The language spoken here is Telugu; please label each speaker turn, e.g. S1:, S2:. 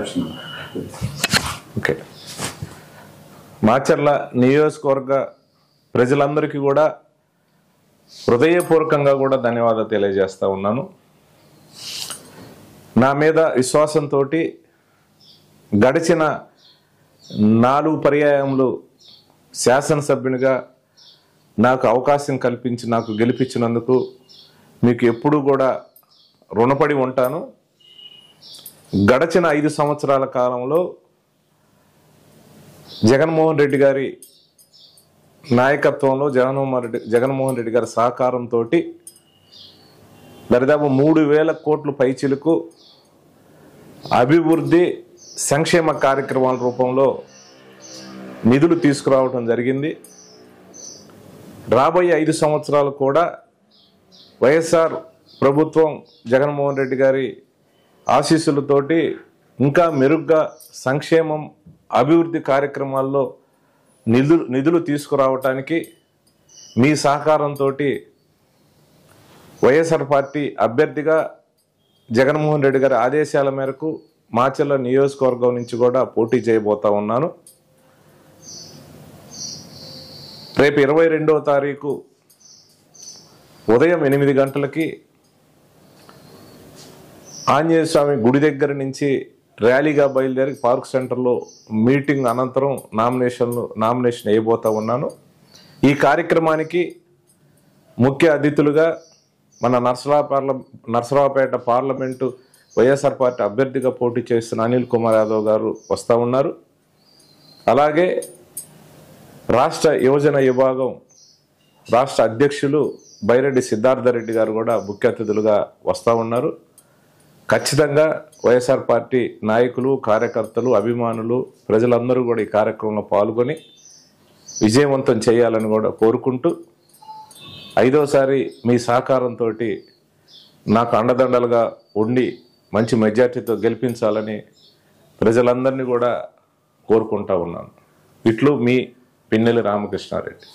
S1: రిసెప్షన్.
S2: ఓకే. మాచర్ల నియోజకవర్గ ప్రజలందరికీ కూడా హృదయపూర్వకంగా కూడా ధన్యవాదాలు తెలియజేస్తా ఉన్నాను. నా మీద విశ్వాసంతో గడిచిన 4 పర్యాయములు శాసనసభ్యునిగా నాకు అవకాశం కల్పించి నాకు గెలిపించినందుకు మీకు ఎప్పుడూ కూడా రుణపడి ఉంటాను. గడిచిన 5 సంవత్సరాల కాలంలో జగన్మోహన్ రెడ్డి గారి నాయకత్వంలో జగన్మోహన్ రెడ్డి గారి సహకారంతో దరిదాపు 3,000 కోట్ల పైచిలకు అభివృద్ధి సంక్షేమ కార్యక్రమాల రూపంలో నిధులు తీసుకురావడం జరిగింది. రాబోయే 5 సంవత్సరాలు కూడా వైఎస్ఆర్ ప్రభుత్వం జగన్మోహన్ రెడ్డి గారి ఆశీస్సులతోటి ఇంకా మెరుగ్గా సంక్షేమం అభివృద్ధి కార్యక్రమాల్లో నిధులు తీసుకురావటానికి మీ సహకారంతో వైఎస్ఆర్ పార్టీ అభ్యర్థిగా జగన్మోహన్ రెడ్డి గారి ఆదేశాల మేరకు మాచర్ల నియోజకవర్గం నుంచి కూడా పోటీ చేయబోతా ఉన్నాను. రేపు 22వ తారీఖు ఉదయం 8 గంటలకి ఆంజనేయ స్వామి గుడి దగ్గర నుంచి ర్యాలీగా బయలుదేరి పార్క్ సెంటర్లో మీటింగ్ అనంతరం నామినేషన్ వేయబోతా ఉన్నాను. ఈ కార్యక్రమానికి ముఖ్య అతిథులుగా మన నర్సరావుపేట పార్లమెంటు వైఎస్ఆర్ పార్టీ అభ్యర్థిగా పోటీ చేస్తున్న అనిల్ కుమార్ యాదవ్ గారు వస్తూ ఉన్నారు. అలాగే రాష్ట్ర యువజన విభాగం రాష్ట్ర అధ్యక్షులు బైరెడ్డి సిద్ధార్థరెడ్డి గారు కూడా ముఖ్య అతిథులుగా వస్తూ ఉన్నారు. ఖచ్చితంగా వైఎస్ఆర్ పార్టీ నాయకులు, కార్యకర్తలు, అభిమానులు, ప్రజలందరూ కూడా ఈ కార్యక్రమంలో పాల్గొని విజయవంతం చేయాలని కూడా కోరుకుంటూ 5వసారి మీ సహకారంతో నాకు అండదండలుగా ఉండి మంచి మెజార్టీతో గెలిపించాలని ప్రజలందరినీ కూడా కోరుకుంటా ఉన్నాను. ఇట్లు మీ పిన్నెల్లి రామకృష్ణారెడ్డి.